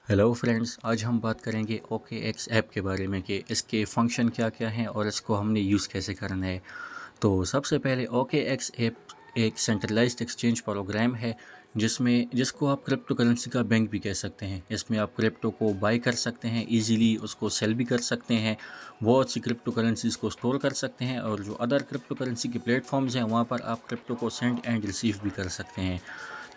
Hello friends, आज हम बात करेंगे ओके एक्स ऐप के बारे में कि इसके फंक्शन क्या क्या हैं और इसको हमने यूज़ कैसे करना है। तो सबसे पहले ओके एक्स ऐप एक सेंट्रलाइज्ड एक्सचेंज प्रोग्राम है जिसको आप क्रिप्टो करेंसी का बैंक भी कह सकते हैं। इसमें आप क्रिप्टो को बाय कर सकते हैं, इजीली उसको सेल भी कर सकते हैं, बहुत सी क्रिप्टो करेंसीज को स्टोर कर सकते हैं और जो अदर क्रिप्टो करेंसी के प्लेटफॉर्म्स हैं वहाँ पर आप क्रिप्टो को सेंड एंड रिसीव भी कर सकते हैं।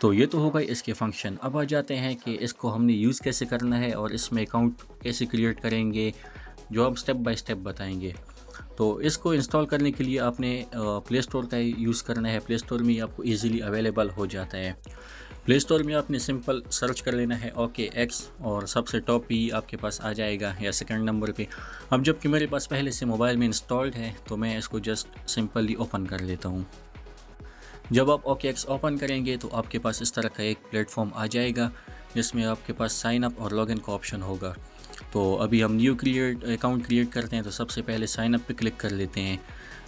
तो ये तो हो गए इसके फंक्शन। अब आ जाते हैं कि इसको हमने यूज़ कैसे करना है और इसमें अकाउंट कैसे क्रिएट करेंगे, जो हम स्टेप बाय स्टेप बताएंगे। तो इसको इंस्टॉल करने के लिए आपने प्ले स्टोर का यूज़ करना है। प्ले स्टोर में आपको इजीली अवेलेबल हो जाता है। प्ले स्टोर में आपने सिंपल सर्च कर लेना है ओके एक्स और सबसे टॉप ही आपके पास आ जाएगा या सेकंड नंबर पे। अब जबकि मेरे पास पहले से मोबाइल में इंस्टॉल्ड है तो मैं इसको जस्ट सिंपली ओपन कर लेता हूँ। जब आप ओके एक्स ओपन करेंगे तो आपके पास इस तरह का एक प्लेटफॉर्म आ जाएगा जिसमें आपके पास साइन अप और लॉगिन का ऑप्शन होगा। तो अभी हम न्यू अकाउंट क्रिएट करते हैं तो सबसे पहले साइन अप पे क्लिक कर लेते हैं।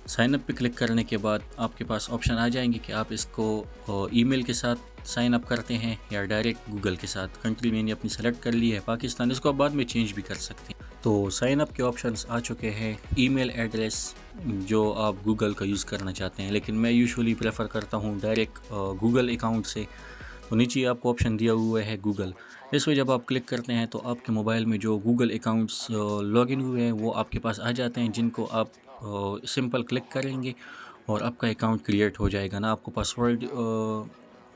साइन अप पे क्लिक करने के बाद आपके पास ऑप्शन आ जाएंगे कि आप इसको ईमेल के साथ साइन अप करते हैं या डायरेक्ट गूगल के साथ। कंट्री मैंने अपनी सेलेक्ट कर ली है पाकिस्तान, इसको आप बाद में चेंज भी कर सकते हैं। तो साइन अप के ऑप्शंस आ चुके हैं। ईमेल एड्रेस जो आप गूगल का यूज़ करना चाहते हैं, लेकिन मैं यूजुअली प्रेफर करता हूँ डायरेक्ट गूगल अकाउंट से। तो नीचे आपको ऑप्शन दिया हुआ है गूगल। इस पर जब आप क्लिक करते हैं तो आपके मोबाइल में जो गूगल अकाउंट्स लॉगिन हुए हैं वो आपके पास आ जाते हैं, जिनको आप सिंपल क्लिक करेंगे और आपका अकाउंट क्रिएट हो जाएगा। ना आपको पासवर्ड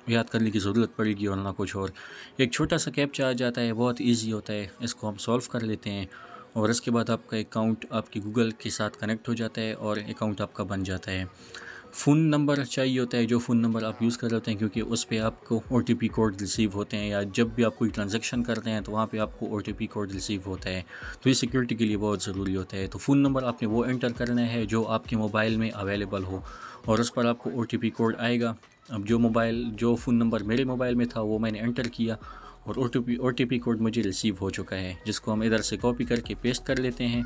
याद करने की ज़रूरत पड़ेगी और ना कुछ और। एक छोटा सा कैप्चा आ जाता है, बहुत इजी होता है, इसको हम सॉल्व कर लेते हैं और इसके बाद आपका अकाउंट आपकी गूगल के साथ कनेक्ट हो जाता है और अकाउंट आपका बन जाता है। फ़ोन नंबर चाहिए होता है, जो फ़ोन नंबर आप यूज़ कर रहे होते हैं, क्योंकि उस पे आपको ओटीपी कोड रिसीव होते हैं या जब भी आप कोई ट्रांजैक्शन करते हैं तो वहाँ पे आपको ओटीपी कोड रिसीव होता है। तो ये सिक्योरिटी के लिए बहुत ज़रूरी होता है। तो फ़ोन नंबर आपने वो एंटर करना है जो आपके मोबाइल में अवेलेबल हो और उस पर आपको ओटीपी कोड आएगा। अब जो फ़ोन नंबर मेरे मोबाइल में था वो मैंने एंटर किया और ओटीपी कोड मुझे रिसीव हो चुका है, जिसको हम इधर से कॉपी करके पेस्ट कर लेते हैं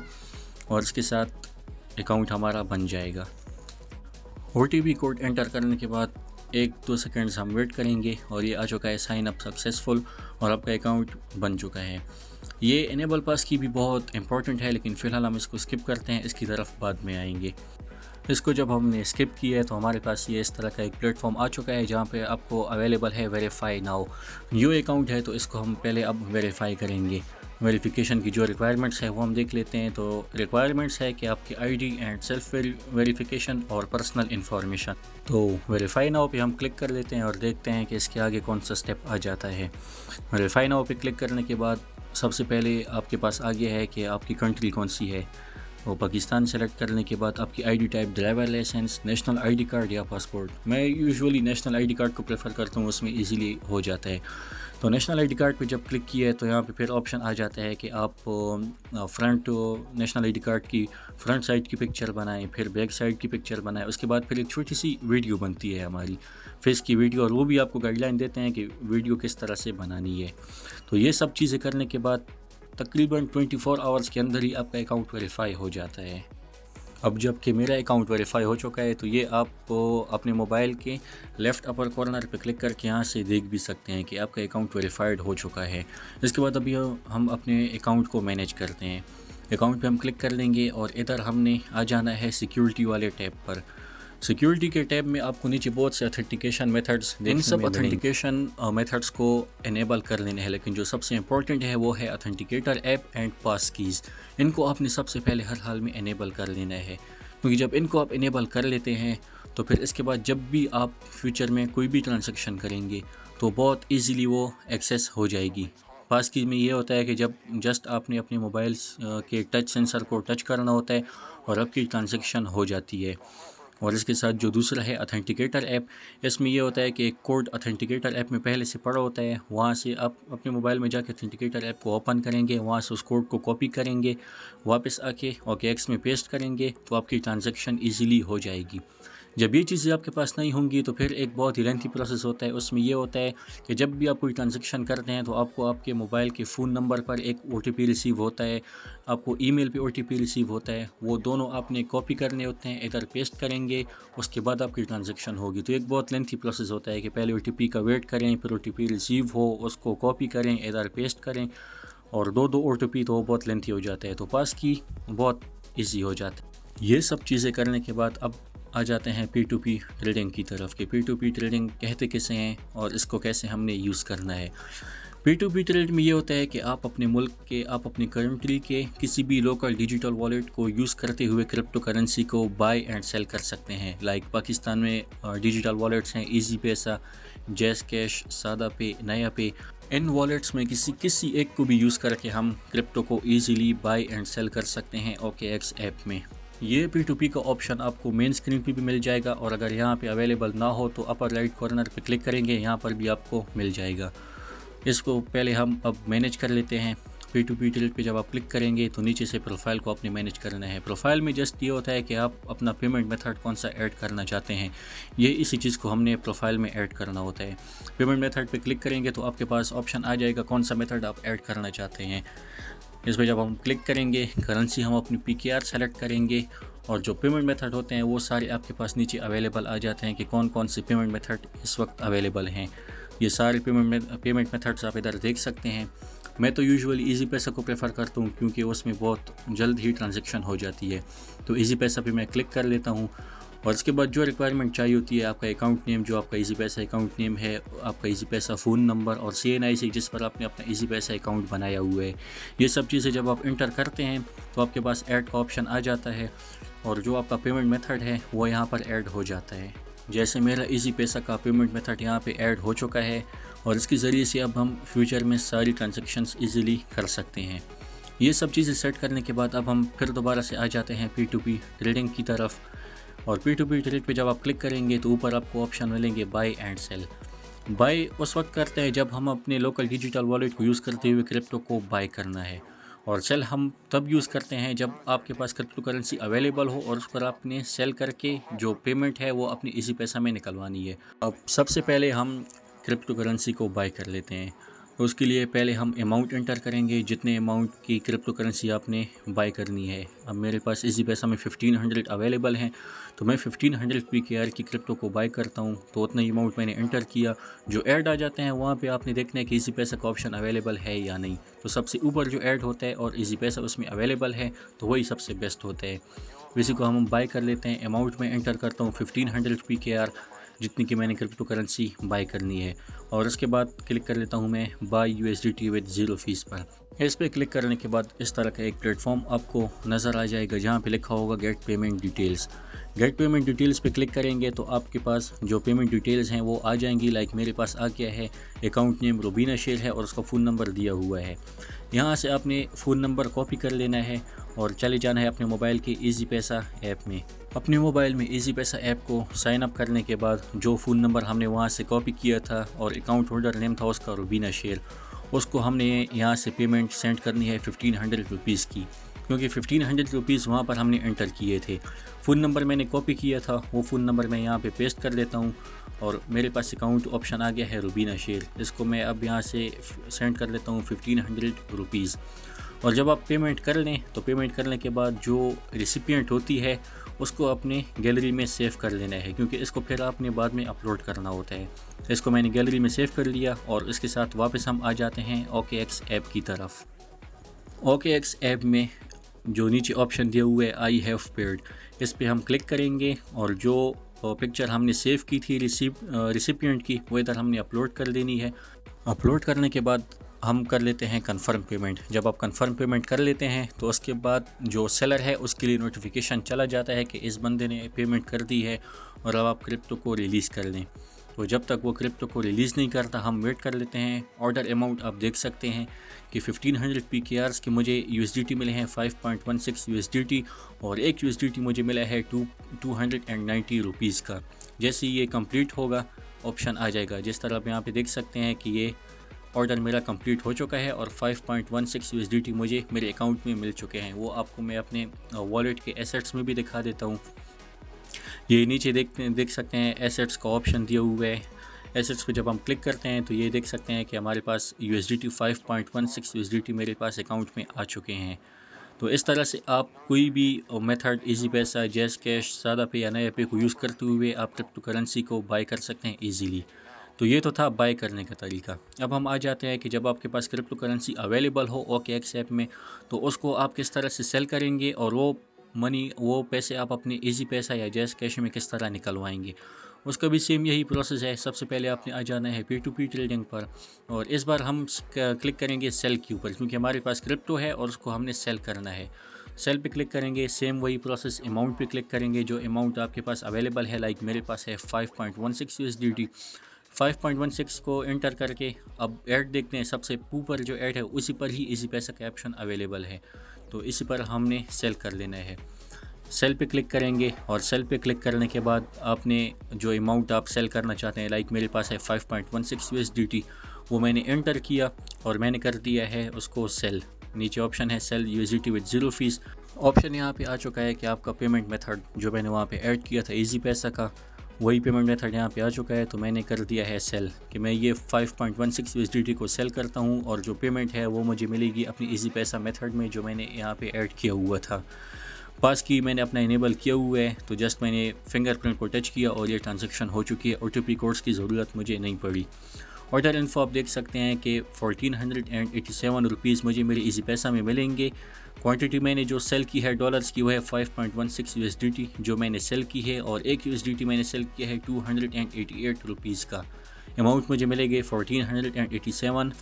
और इसके साथ अकाउंट हमारा बन जाएगा। ओटीपी कोड एंटर करने के बाद 1-2 सेकंड्स हम वेट करेंगे और ये आ चुका है साइन अप सक्सेसफुल और आपका अकाउंट बन चुका है। ये इनेबल पास की भी बहुत इंपॉर्टेंट है, लेकिन फ़िलहाल हम इसको स्किप करते हैं, इसकी तरफ बाद में आएंगे। इसको जब हमने स्किप किया है तो हमारे पास ये इस तरह का एक प्लेटफॉर्म आ चुका है जहाँ पे आपको अवेलेबल है वेरीफाई नाउ। न्यू अकाउंट है तो इसको हम पहले अब वेरीफाई करेंगे। वेरिफिकेशन की जो रिक्वायरमेंट्स है वो हम देख लेते हैं। तो रिक्वायरमेंट्स है कि आपकी आईडी एंड सेल्फ वेरिफिकेशन और पर्सनल इन्फॉर्मेशन। तो वेरीफाई नाउ पे हम क्लिक कर लेते हैं और देखते हैं कि इसके आगे कौन सा स्टेप आ जाता है। वेरीफाई नाउ पे क्लिक करने के बाद सबसे पहले आपके पास आगे है कि आपकी कंट्री कौन सी है। वो पाकिस्तान सेलेक्ट करने के बाद आपकी ID type driver licence, national ID card या पासपोर्ट। मैं यूजुअली नेशनल आईडी कार्ड को प्रेफर करता हूँ, उसमें इजीली हो जाता है। तो नेशनल आईडी कार्ड पे जब क्लिक किया है तो यहाँ पे फिर ऑप्शन आ जाता है कि आप फ्रंट नेशनल आईडी कार्ड की फ्रंट साइड की पिक्चर बनाएं, फिर बैक साइड की पिक्चर बनाएं। उसके बाद फिर एक छोटी सी वीडियो बनती है हमारी फेस की वीडियो, और वो भी आपको गाइडलाइन देते हैं कि वीडियो किस तरह से बनानी है। तो ये सब चीज़ें करने के बाद तकरीबन 24 आवर्स के अंदर ही आपका अकाउंट वेरीफाई हो जाता है। अब जबकि मेरा अकाउंट वेरीफाई हो चुका है तो ये आप अपने मोबाइल के लेफ़्ट अपर कॉर्नर पे क्लिक करके यहाँ से देख भी सकते हैं कि आपका अकाउंट वेरीफाइड हो चुका है। इसके बाद अभी हम अपने अकाउंट को मैनेज करते हैं। अकाउंट पे हम क्लिक कर लेंगे और इधर हमने आ जाना है सिक्योरिटी वाले टैब पर। सिक्योरिटी के टैब में आपको नीचे बहुत से ऑथेंटिकेशन मेथड्स देखने इन सब ऑथेंटिकेशन मेथड्स को इनेबल कर लेने हैं, लेकिन जो सबसे इंपॉर्टेंट है वो है authenticator app and pass keys. इनको आपने सबसे पहले हर हाल में इनेबल कर लेना है, क्योंकि जब इनको आप इनेबल कर लेते हैं तो फिर इसके बाद जब भी आप फ्यूचर में कोई भी ट्रांजैक्शन करेंगे तो बहुत ईजीली वो एक्सेस हो जाएगी। पास की में ये होता है कि जब जस्ट आपने अपने मोबाइल के टच सेंसर को टच करना होता है और आपकी ट्रांजैक्शन हो जाती है। और इसके साथ जो दूसरा है ऑथेंटिकेटर ऐप, इसमें ये होता है कि एक कोड ऑथेंटिकेटर ऐप में पहले से पड़ा होता है, वहाँ से आप अपने मोबाइल में जाके ऑथेंटिकेटर ऐप को ओपन करेंगे, वहाँ से उस कोड को कॉपी करेंगे, वापस आके ओके एक्स में पेस्ट करेंगे तो आपकी ट्रांजैक्शन ईजीली हो जाएगी। जब ये चीज़ें आपके पास नहीं होंगी तो फिर एक बहुत ही लेंथी प्रोसेस होता है। उसमें ये होता है कि जब भी आप कोई ट्रांज़ैक्शन करते हैं तो आपको आपके मोबाइल के फ़ोन नंबर पर एक ओटीपी रिसीव होता है, आपको ईमेल पे ओटीपी रिसीव होता है। वो दोनों आपने कॉपी करने होते हैं, इधर पेस्ट करेंगे, उसके बाद आपकी ट्रांज़ैक्शन होगी। तो एक बहुत लेंथी प्रोसेस होता है कि पहले ओटीपी का वेट करें, फिर ओटीपी रिसीव हो, उसको कॉपी करें, इधर पेस्ट करें, और 2-2 ओटीपी तो बहुत लेंथी हो जाता है। तो पास की बहुत ईज़ी हो जाता है। ये सब चीज़ें करने के बाद अब आ जाते हैं P2P ट्रेडिंग की तरफ कि P2P ट्रेडिंग कहते किसे हैं और इसको कैसे हमने यूज़ करना है। P2P ट्रेड में ये होता है कि आप अपने मुल्क के, आप अपनी कंट्री के किसी भी लोकल डिजिटल वॉलेट को यूज़ करते हुए क्रिप्टो करेंसी को बाय एंड सेल कर सकते हैं। लाइक पाकिस्तान में डिजिटल वॉलेट्स हैं ईजी पैसा, जैज़ कैश, सादा पे, नया पे। इन वॉलेट्स में किसी एक को भी यूज़ करके हम क्रिप्टो को ईजीली बाय एंड सेल कर सकते हैं OKX ऐप में। ये P2P का ऑप्शन आपको मेन स्क्रीन पे भी मिल जाएगा, और अगर यहाँ पे अवेलेबल ना हो तो अपर राइट कॉर्नर पे क्लिक करेंगे, यहाँ पर भी आपको मिल जाएगा। इसको पहले हम अब मैनेज कर लेते हैं। P2P ट्रेड पे जब आप क्लिक करेंगे तो नीचे से प्रोफाइल को आपने मैनेज करना है। प्रोफाइल में जस्ट ये होता है कि आप अपना पेमेंट मेथड कौन सा ऐड करना चाहते हैं, ये इसी चीज़ को हमने प्रोफाइल में ऐड करना होता है। पेमेंट मेथड पे क्लिक करेंगे तो आपके पास ऑप्शन आ जाएगा कौन सा मेथड आप ऐड करना चाहते हैं। इस पर जब हम क्लिक करेंगे, करेंसी हम अपनी PKR सेलेक्ट करेंगे, और जो पेमेंट मेथड होते हैं वो सारे आपके पास नीचे अवेलेबल आ जाते हैं कि कौन कौन से पेमेंट मेथड इस वक्त अवेलेबल हैं। ये सारे पेमेंट मेथड्स आप इधर देख सकते हैं। मैं तो यूजुअली ईजी पैसा को प्रेफर करता हूँ क्योंकि उसमें बहुत जल्द ही ट्रांजैक्शन हो जाती है। तो ईजी पैसा पे मैं क्लिक कर लेता हूँ, और इसके बाद जो रिक्वायरमेंट चाहिए होती है, आपका अकाउंट नेम, जो आपका ईजी पैसा अकाउंट नेम है, आपका ईजी पैसा फ़ोन नंबर, और CNIC जिस पर आपने अपना ईजी पैसा अकाउंट बनाया हुआ है। ये सब चीज़ें जब आप इंटर करते हैं तो आपके पास ऐड का ऑप्शन आ जाता है, और जो आपका पेमेंट मेथड है वो यहाँ पर ऐड हो जाता है। जैसे मेरा ईजी पैसा का पेमेंट मेथड यहाँ पे ऐड हो चुका है, और इसके ज़रिए से अब हम फ्यूचर में सारी ट्रांजैक्शंस इजीली कर सकते हैं। ये सब चीज़ें सेट करने के बाद अब हम फिर दोबारा से आ जाते हैं P2P ट्रेडिंग की तरफ, और P2P ट्रेड पे जब आप क्लिक करेंगे तो ऊपर आपको ऑप्शन मिलेंगे बाय एंड सेल। बाय उस वक्त करते हैं जब हम अपने लोकल डिजिटल वॉलेट को यूज़ करते हुए क्रिप्टो को बाय करना है, और सेल हम तब यूज़ करते हैं जब आपके पास क्रिप्टो करेंसी अवेलेबल हो और उस पर आपने सेल करके जो पेमेंट है वो अपनी इसी पैसा में निकलवानी है। अब सबसे पहले हम क्रिप्टो करेंसी को बाय कर लेते हैं। तो उसके लिए पहले हम अमाउंट एंटर करेंगे, जितने अमाउंट की क्रिप्टो करेंसी आपने बाय करनी है। अब मेरे पास इसी पैसा में 1500 अवेलेबल हैं, तो मैं 1500 PKR की क्रिप्टो को बाय करता हूँ। तो उतना ही अमाउंट मैंने एंटर किया। जो ऐड आ जाते हैं वहाँ पे आपने देखना है कि इसी पैसा का ऑप्शन अवेलेबल है या नहीं। तो सबसे ऊपर जो ऐड होता है और इसी पैसा उसमें अवेलेबल है तो वही सबसे बेस्ट होता है। इसी को हम बाय कर लेते हैं। अमाउंट में एंटर करता हूँ 1500 PKR, जितनी की मैंने क्रिप्टो करेंसी बाय करनी है, और उसके बाद क्लिक कर लेता हूँ मैं बाय USDT विद 0 फीस पर। इस पर क्लिक करने के बाद इस तरह का एक प्लेटफॉर्म आपको नज़र आ जाएगा जहाँ पे लिखा होगा get payment details. Get payment details पे क्लिक करेंगे तो आपके पास जो पेमेंट डिटेल्स हैं वो आ जाएंगी। लाइक मेरे पास आ गया है, अकाउंट नेम रुबीना शेर है और उसका फ़ोन नंबर दिया हुआ है। यहाँ से आपने फ़ोन नंबर कॉपी कर लेना है और चले जाना है अपने मोबाइल के ईजी पैसा ऐप में। अपने मोबाइल में ईजी पैसा ऐप को साइन अप करने के बाद जो फ़ोन नंबर हमने वहाँ से कॉपी किया था और अकाउंट होल्डर नेम था उसका रुबीना शेर, उसको हमने यहाँ से पेमेंट सेंड करनी है 1500 रुपीज़ की, क्योंकि 1500 रुपीज़ वहाँ पर हमने एंटर किए थे। फ़ोन नंबर मैंने कॉपी किया था, वो फ़ोन नंबर मैं यहाँ पे पेस्ट कर देता हूँ, और मेरे पास अकाउंट ऑप्शन आ गया है रुबीना शेर। इसको मैं अब यहाँ से सेंड कर लेता हूँ 1500 रुपीज़। और जब आप पेमेंट कर लें तो पेमेंट करने के बाद जो रिसिपिएंट होती है उसको अपने गैलरी में सेव कर लेना है, क्योंकि इसको फिर आपने बाद में अपलोड करना होता है। इसको मैंने गैलरी में सेव कर लिया, और इसके साथ वापस हम आ जाते हैं OKX ऐप की तरफ। OKX ऐप में जो नीचे ऑप्शन दिया हुआ है आई हैव पेड, इस पर हम क्लिक करेंगे, और जो पिक्चर हमने सेव की थी रिसिपिएंट की वो इधर हमने अपलोड कर देनी है। अपलोड करने के बाद हम कर लेते हैं कंफर्म पेमेंट। जब आप कंफर्म पेमेंट कर लेते हैं तो उसके बाद जो सेलर है उसके लिए नोटिफिकेशन चला जाता है कि इस बंदे ने पेमेंट कर दी है और अब आप क्रिप्टो को रिलीज़ कर लें। तो जब तक वो क्रिप्टो को रिलीज़ नहीं करता हम वेट कर लेते हैं। ऑर्डर अमाउंट आप देख सकते हैं कि 1500 PKRs के मुझे USDT मिले हैं 5.16 USDT, और एक USDT मुझे मिला है 290 रुपीज़ का। जैसे ये कंप्लीट होगा ऑप्शन आ जाएगा, जिस तरह आप यहाँ पे देख सकते हैं कि ये ऑर्डर मेरा कंप्लीट हो चुका है और 5.16 USDT मुझे मेरे अकाउंट में मिल चुके हैं। वो आपको मैं अपने वॉलेट के एसेट्स में भी दिखा देता हूँ। ये नीचे देख सकते हैं एसेट्स का ऑप्शन दिया हुआ है। एसेट्स पे जब हम क्लिक करते हैं तो ये देख सकते हैं कि हमारे पास USDT 5.16 USDT मेरे पास अकाउंट में आ चुके हैं। तो इस तरह से आप कोई भी मेथड इजी पैसा, जैज़ कैश, सादा पे या नया पे को यूज़ करते हुए आप क्रिप्टो करेंसी को बाय कर सकते हैं ईजीली। तो ये तो था बाय करने का तरीका। अब हम आ जाते हैं कि जब आपके पास क्रिप्टो करेंसी अवेलेबल हो OKX ऐप में, तो उसको आप किस तरह से सेल करेंगे और वो पैसे आप अपने इजी पैसा या जैज़ कैश में किस तरह निकलवाएंगे। उसका भी सेम यही प्रोसेस है। सबसे पहले आपने आ जाना है P2P ट्रेडिंग पर, और इस बार हम क्लिक करेंगे सेल के ऊपर, क्योंकि हमारे पास क्रिप्टो है और उसको हमने सेल करना है। सेल पे क्लिक करेंगे, सेम वही प्रोसेस। अमाउंट पे क्लिक करेंगे, जो अमाउंट आपके पास अवेलेबल है, लाइक मेरे पास है 5.16 USDT। 5.16 को एंटर करके अब ऐड देखते हैं, सबसे ऊपर जो ऐड है उसी पर ही इजी पैसा का ऑप्शन अवेलेबल है, तो इसी पर हमने सेल कर लेना है। सेल पे क्लिक करेंगे, और सेल पे क्लिक करने के बाद आपने जो अमाउंट आप सेल करना चाहते हैं, लाइक मेरे पास है 5.16 USDT, वो मैंने एंटर किया और मैंने कर दिया है उसको सेल। नीचे ऑप्शन है sell USDT with 0 fees. Option यहाँ पे आ चुका है कि आपका पेमेंट मेथड जो मैंने वहाँ पे ऐड किया था इजी पैसा का, वही पेमेंट मेथड यहाँ पे आ चुका है। तो मैंने कर दिया है सेल, कि मैं ये 5.16 USDT को सेल करता हूँ, और जो पेमेंट है वो मुझे मिलेगी अपनी इजी पैसा मेथड में जो मैंने यहाँ पे ऐड किया हुआ था। पास की मैंने अपना इनेबल किया हुआ है, तो जस्ट मैंने फिंगरप्रिंट को टच किया और ये ट्रांजैक्शन हो चुकी है। OTP कोड्स की ज़रूरत मुझे नहीं पड़ी। ऑर्डर इन्फो आप देख सकते हैं कि 1487 रुपीज़ मुझे मेरे इजी पैसा में मिलेंगे। क्वांटिटी मैंने जो सेल की है डॉलर्स की, वो है 5.16 USDT जो मैंने सेल की है, और 1 USDT मैंने सेल किया है 288 रुपीज़ का। अमाउंट मुझे मिलेंगे 1487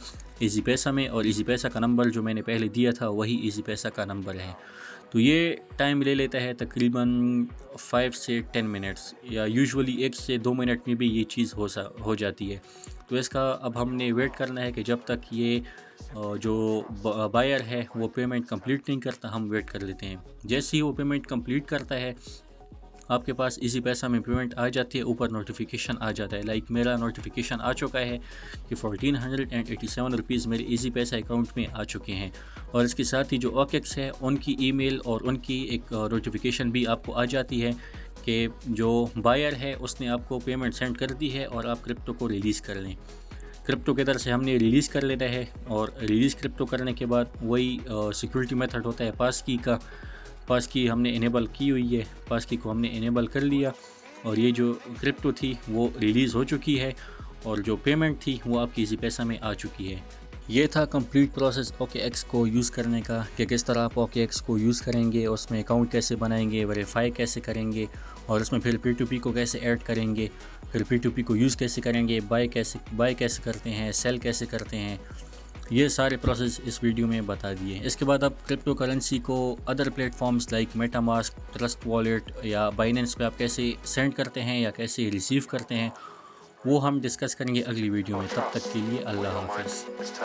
इजी पैसा में, और इजी पैसा का नंबर जो मैंने पहले दिया था वही इजी पैसा का नंबर है। तो ये टाइम ले लेता है तकरीबन 5 से 10 मिनट्स, या यूजुअली 1 से 2 मिनट में भी ये चीज़ हो जाती है। तो इसका अब हमने वेट करना है कि जब तक ये जो बायर है वो पेमेंट कंप्लीट नहीं करता, हम वेट कर लेते हैं। जैसे ही वो पेमेंट कंप्लीट करता है, आपके पास इजी पैसा में पेमेंट आ जाती है, ऊपर नोटिफिकेशन आ जाता है। लाइक मेरा नोटिफिकेशन आ चुका है कि 1487 रुपीज़ मेरे इजी पैसा अकाउंट में आ चुके हैं, और इसके साथ ही जो OKX है उनकी ईमेल और उनकी एक नोटिफिकेशन भी आपको आ जाती है कि जो बायर है उसने आपको पेमेंट सेंड कर दी है और आप क्रिप्टो को रिलीज़ कर लें। क्रिप्टो के दर से हमने रिलीज़ कर लेना है, और रिलीज़ क्रिप्टो करने के बाद वही सिक्योरिटी मेथड होता है पास की का। पास की हमने इनेबल की हुई है, पास की को हमने इनेबल कर लिया, और ये जो क्रिप्टो थी वो रिलीज़ हो चुकी है, और जो पेमेंट थी वो आपकी इजी पैसा में आ चुकी है। ये था कंप्लीट प्रोसेस OKX को यूज़ करने का, कि किस तरह आप OKX को यूज़ करेंगे, उसमें अकाउंट कैसे बनाएंगे, वेरीफाई कैसे करेंगे, और उसमें फिर P2P को कैसे ऐड करेंगे, फिर P2P को यूज़ कैसे करेंगे, बाय कैसे करते हैं, सेल कैसे करते हैं। ये सारे प्रोसेस इस वीडियो में बता दिए। इसके बाद आप क्रिप्टो करेंसी को other platforms like MetaMask, trust wallet या बाइनेंस पे आप कैसे सेंड करते हैं या कैसे रिसीव करते हैं, वो हम डिस्कस करेंगे अगली वीडियो में। तब तक के लिए अल्लाह हाफ़िज़।